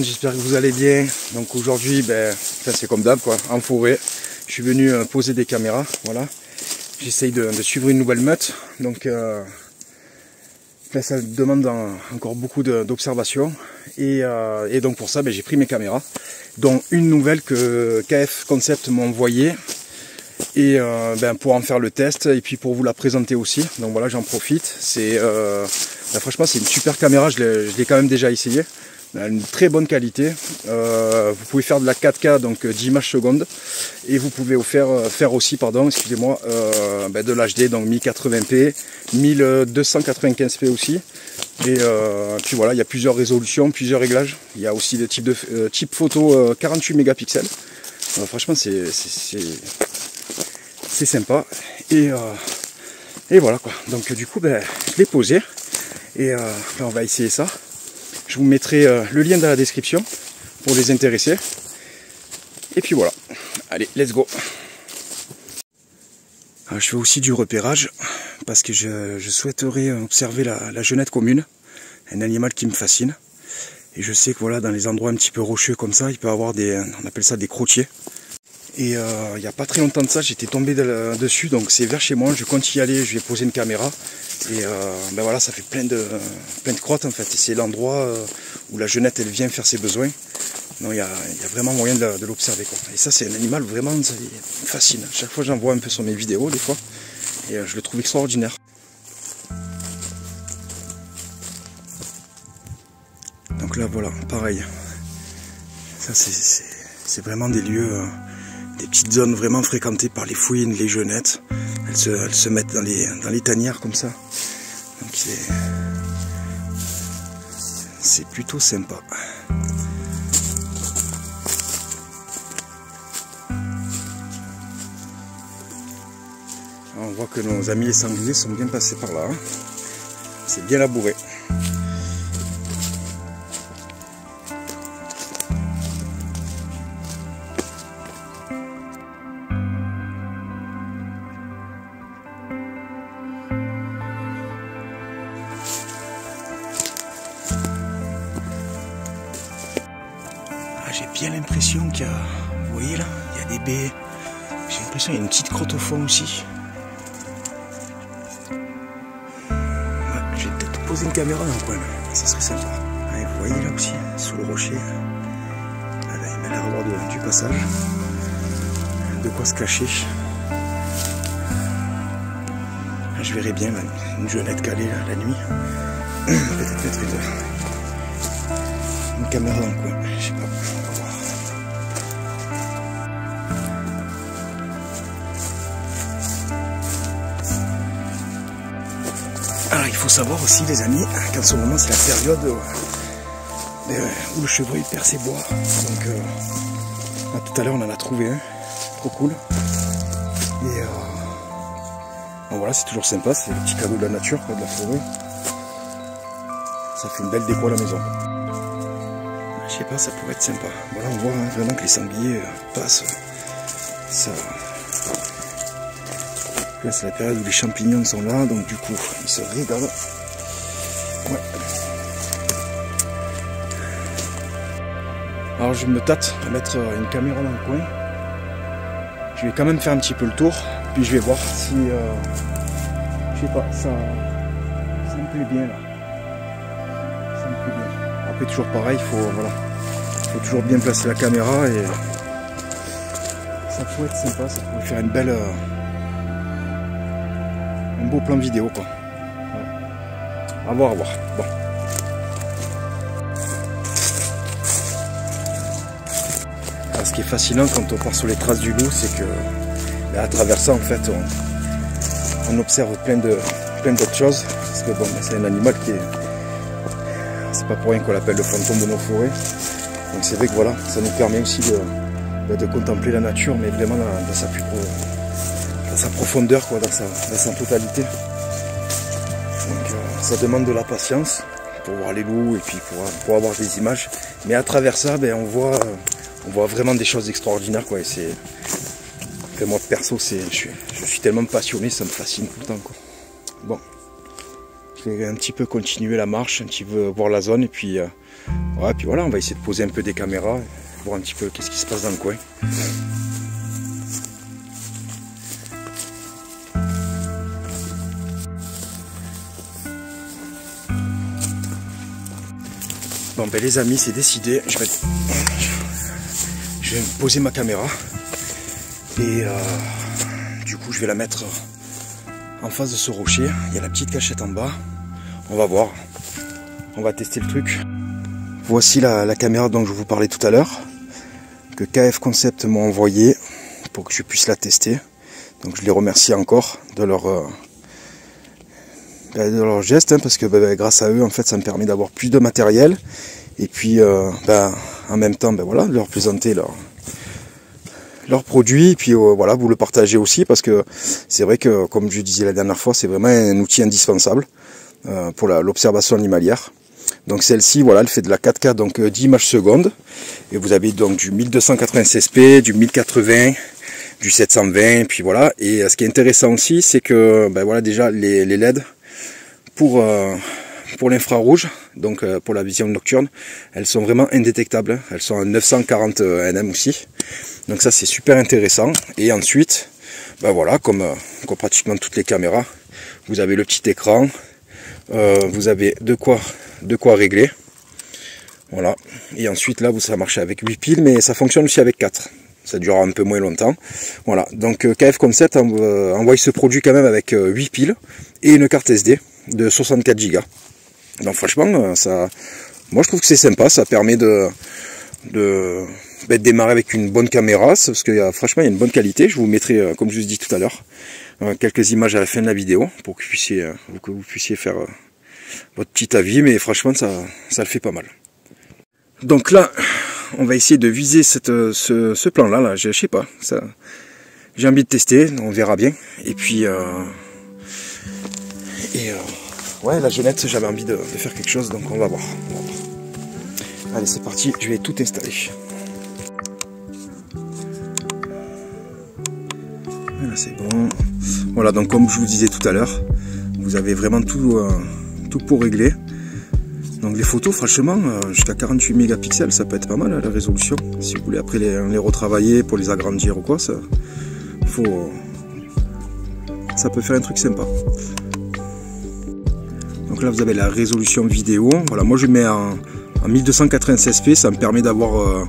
monde, j'espère que vous allez bien. Donc aujourd'hui, c'est comme d'hab quoi, en forêt. Je suis venu poser des caméras, voilà. J'essaye de suivre une nouvelle meute. Donc là, ça demande encore beaucoup d'observation. Et donc pour ça, j'ai pris mes caméras, dont une nouvelle que KF Concept m'a envoyée. Et pour en faire le test et puis pour vous la présenter aussi. Donc voilà, j'en profite. Franchement, c'est une super caméra, je l'ai quand même déjà essayé. Elle a une très bonne qualité. Vous pouvez faire de la 4K, donc 10 images secondes. Et vous pouvez faire aussi, excusez-moi, de l'HD, donc 1080p, 1295p aussi. Et puis voilà, il y a plusieurs résolutions, plusieurs réglages. Il y a aussi le type photo 48 mégapixels. Franchement, c'est sympa. Et voilà quoi. Donc du coup, je l'ai posé. Et là, on va essayer ça. Je vous mettrai le lien dans la description pour les intéresser. Et puis voilà. Allez, let's go. Alors, je fais aussi du repérage parce que je souhaiterais observer la genette commune. Un animal qui me fascine. Et je sais que voilà, dans les endroits un petit peu rocheux comme ça, il peut y avoir on appelle ça des crotiers. Et il n'y a pas très longtemps de ça, j'étais tombé dessus, donc c'est vers chez moi, je compte y aller, je vais poser une caméra. Et voilà, ça fait plein de crottes en fait, et c'est l'endroit où la genette elle vient faire ses besoins. Donc il y a vraiment moyen de l'observer quoi. Et ça c'est un animal vraiment, ça me fascine. Chaque fois j'en vois un peu sur mes vidéos des fois, et je le trouve extraordinaire. Donc là voilà, pareil, ça c'est vraiment des lieux... des petites zones vraiment fréquentées par les fouines, les genettes. Elles se mettent dans les tanières comme ça. Donc c'est plutôt sympa. Alors on voit que nos amis les sangliers sont bien passés par là. Hein. C'est bien labouré. J'ai bien l'impression qu'il y a, vous voyez là, il y a des baies. J'ai l'impression qu'il y a une petite crotte au fond aussi. Ouais, je vais peut-être poser une caméra dans le coin, ça serait sympa. Ouais, vous voyez là aussi, sous le rocher. Là, il m'a l'air d'avoir du passage. De quoi se cacher. Là, je verrai bien là, une genette calée là, la nuit. Peut-être mettre une caméra dans le coin, je sais pas. Alors il faut savoir aussi les amis qu'en ce moment c'est la période où le chevreuil perd ses bois. Donc tout à l'heure on en a trouvé un, trop cool. Et donc voilà, c'est toujours sympa, c'est le petit cadeau de la nature, quoi, de la forêt. Ça fait une belle déco à la maison. Je sais pas, ça pourrait être sympa. Voilà, on voit vraiment que les sangliers passent. Ça... Là c'est la période où les champignons sont là, donc du coup ils se régalent. Ouais. Alors je me tâte à mettre une caméra dans le coin. Je vais quand même faire un petit peu le tour, puis je vais voir si je sais pas, ça me plaît bien là. Ça me plaît bien. Après toujours pareil, il faut toujours bien placer la caméra et ça pourrait être sympa, ça pourrait faire une belle. Un beau plan vidéo quoi. Ouais. À voir. Bon. Alors, ce qui est fascinant quand on part sur les traces du loup, c'est que à travers ça en fait on observe plein d'autres choses. Parce que bon, c'est un animal qui est. C'est pas pour rien qu'on l'appelle le fantôme de nos forêts. Donc c'est vrai que voilà, ça nous permet aussi de contempler la nature, mais vraiment dans sa plus dans sa profondeur, quoi, dans sa totalité. Donc ça demande de la patience pour voir les loups et puis pour avoir des images. Mais à travers ça, on voit vraiment des choses extraordinaires, quoi. Et c'est moi perso, je suis tellement passionné, ça me fascine tout le temps, quoi. Bon, je vais un petit peu continuer la marche, un petit peu voir la zone et puis, ouais, puis voilà, on va essayer de poser un peu des caméras, voir un petit peu qu'est-ce qui se passe dans le coin. Bon ben les amis, c'est décidé, je vais poser ma caméra et du coup je vais la mettre en face de ce rocher. Il y a la petite cachette en bas, on va voir, on va tester le truc. Voici la caméra dont je vous parlais tout à l'heure, que KF Concept m'a envoyé pour que je puisse la tester. Donc je les remercie encore de leur geste, hein, parce que grâce à eux en fait ça me permet d'avoir plus de matériel et puis en même temps voilà, de leur présenter leurs produits et puis voilà, vous le partagez aussi parce que c'est vrai que comme je disais la dernière fois, c'est vraiment un outil indispensable pour l'observation animalière. Donc celle-ci, voilà, elle fait de la 4K, donc 10 images secondes et vous avez donc du 1296p, du 1080, du 720 et puis voilà. Et ce qui est intéressant aussi, c'est que voilà, déjà les LED pour l'infrarouge, donc pour la vision nocturne, elles sont vraiment indétectables. Elles sont à 940 nm aussi. Donc ça c'est super intéressant. Et ensuite, voilà, comme pratiquement toutes les caméras, vous avez le petit écran, vous avez de quoi régler. Voilà. Et ensuite là, ça marche avec 8 piles, mais ça fonctionne aussi avec 4. Ça durera un peu moins longtemps. Voilà. Donc KF Concept envoie ce produit quand même avec 8 piles et une carte SD de 64 Go. Donc franchement, ça, moi je trouve que c'est sympa, ça permet de démarrer avec une bonne caméra, parce que franchement il y a une bonne qualité. Je vous mettrai, comme je vous ai dit tout à l'heure, quelques images à la fin de la vidéo pour que vous puissiez faire votre petit avis, mais franchement ça le fait pas mal. Donc là, on va essayer de viser ce plan là, je sais pas, j'ai envie de tester, on verra bien. Et puis ouais, la jeunette, j'avais envie de faire quelque chose, donc on va voir. Allez, c'est parti, je vais tout installer. Voilà, c'est bon. Voilà, donc comme je vous disais tout à l'heure, vous avez vraiment tout pour régler. Donc les photos, franchement, jusqu'à 48 mégapixels, ça peut être pas mal la résolution. Si vous voulez après les retravailler pour les agrandir ou quoi, ça peut faire un truc sympa. Donc là vous avez la résolution vidéo. Voilà, moi je mets en 1296p, ça me permet d'avoir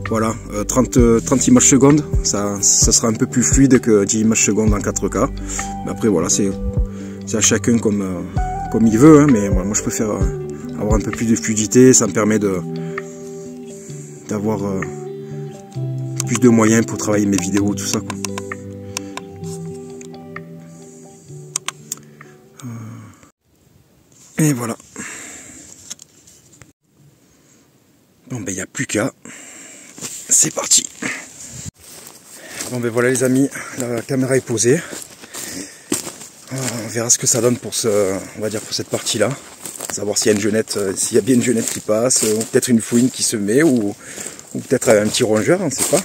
voilà, 30 images secondes. Ça sera un peu plus fluide que 10 images secondes en 4K. Mais après voilà, c'est à chacun comme il veut, hein, mais voilà, moi je préfère avoir un peu plus de fluidité, ça me permet d'avoir plus de moyens pour travailler mes vidéos, tout ça quoi. Et voilà. Bon ben il n'y a plus qu'à. C'est parti. Bon ben voilà les amis, la caméra est posée. On verra ce que ça donne pour on va dire pour cette partie là. Savoir s'il y a une jeunette, s'il y a bien une jeunette qui passe, ou peut-être une fouine qui se met, ou peut-être un petit rongeur, on ne sait pas.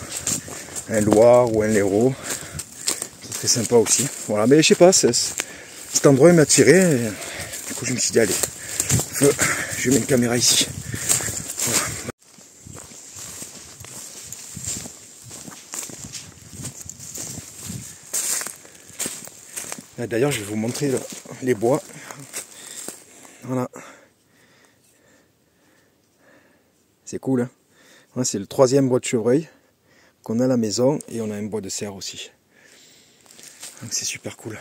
Un loir ou un laireau. C'est très sympa aussi. Voilà, mais je sais pas, cet endroit m'a attiré. Et du coup je me suis dit allez, je mets une caméra ici. Voilà. D'ailleurs je vais vous montrer les bois. Voilà. C'est cool, hein. Ouais, c'est le 3e bois de chevreuil qu'on a à la maison et on a un bois de cerf aussi. Donc c'est super cool.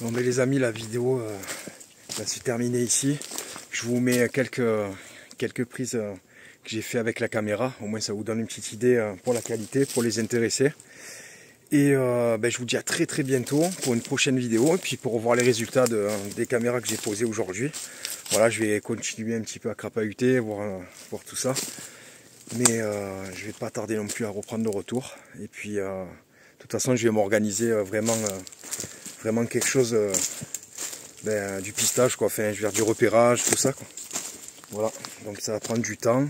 Bon mais les amis, la vidéo va se terminer ici. Je vous mets quelques prises que j'ai fait avec la caméra. Au moins ça vous donne une petite idée pour la qualité, pour les intéresser. Et je vous dis à très bientôt pour une prochaine vidéo. Et puis pour revoir les résultats des caméras que j'ai posées aujourd'hui. Voilà, je vais continuer un petit peu à crapahuter, voir tout ça. Mais je vais pas tarder non plus à reprendre le retour. Et puis de toute façon je vais m'organiser vraiment quelque chose du pistage quoi, enfin je veux dire du repérage, tout ça quoi. Voilà, donc ça va prendre du temps.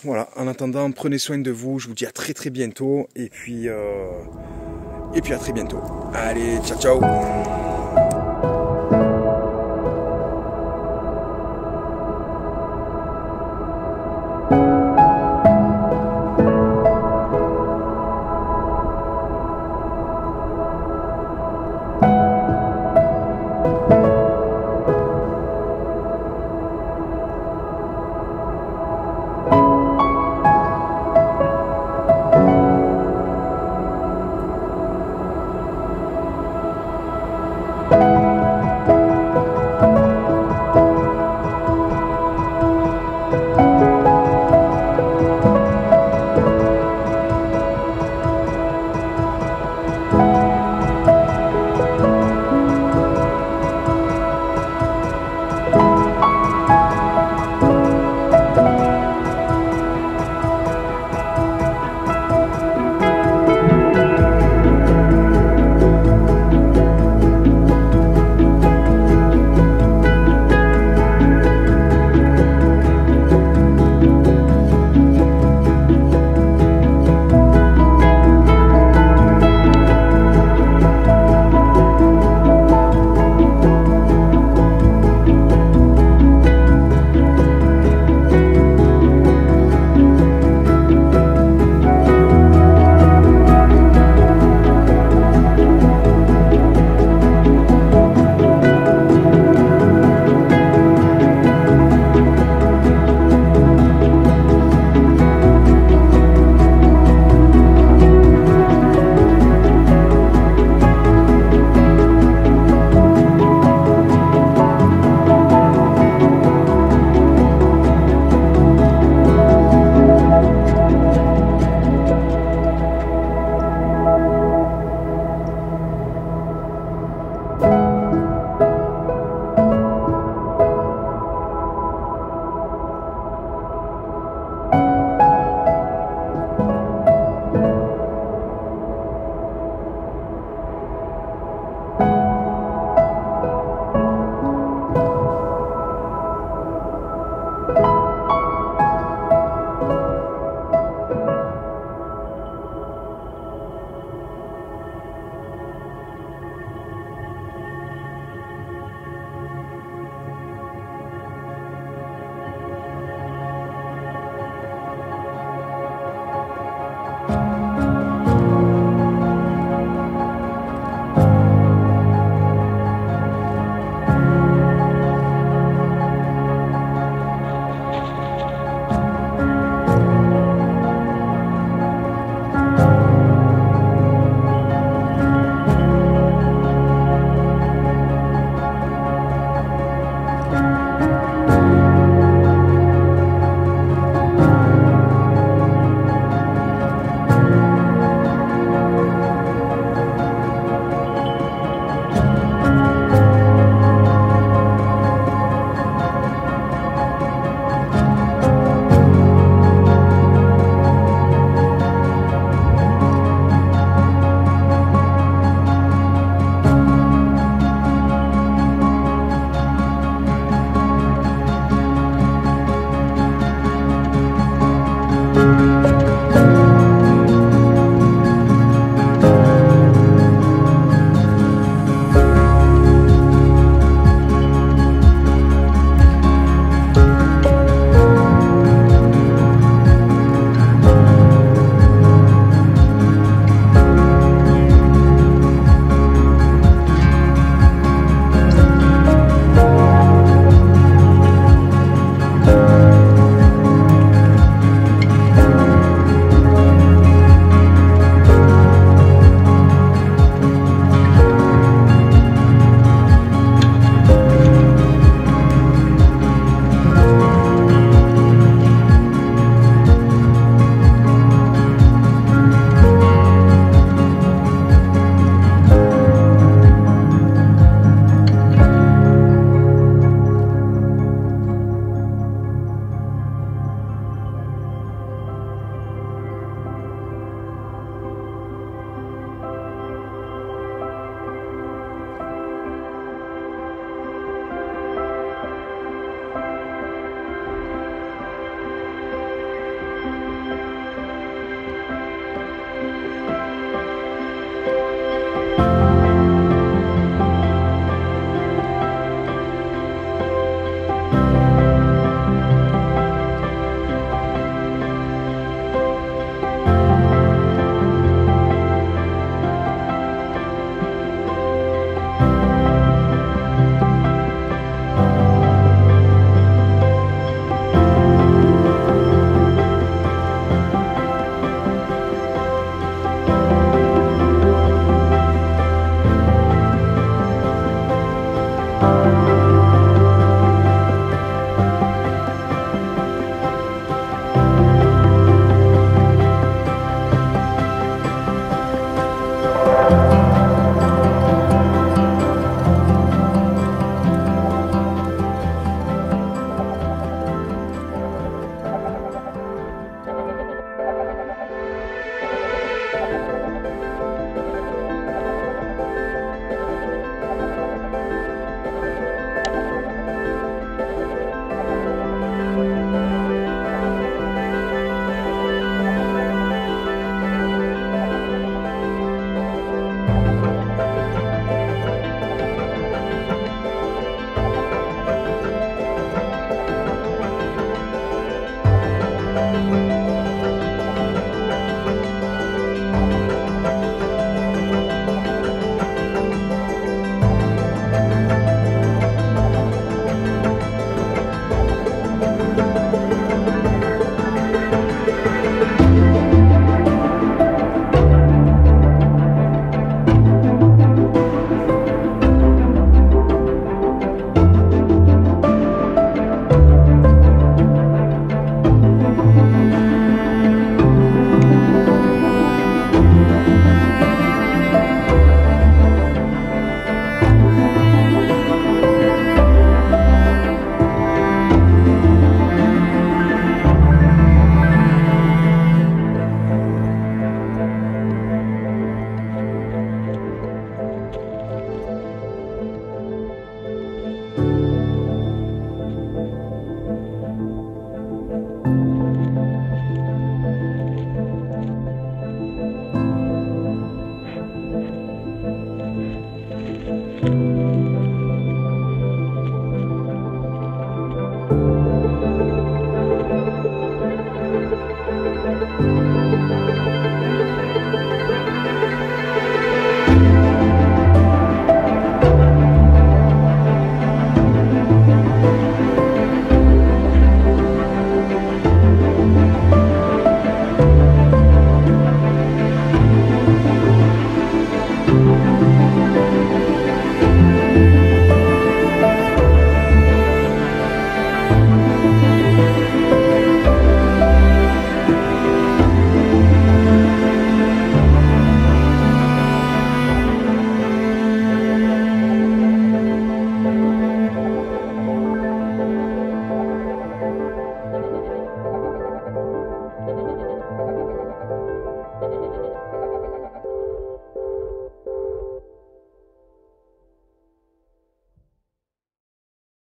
Voilà, en attendant, prenez soin de vous. Je vous dis à très très bientôt. Et puis à très bientôt. Allez, ciao ciao.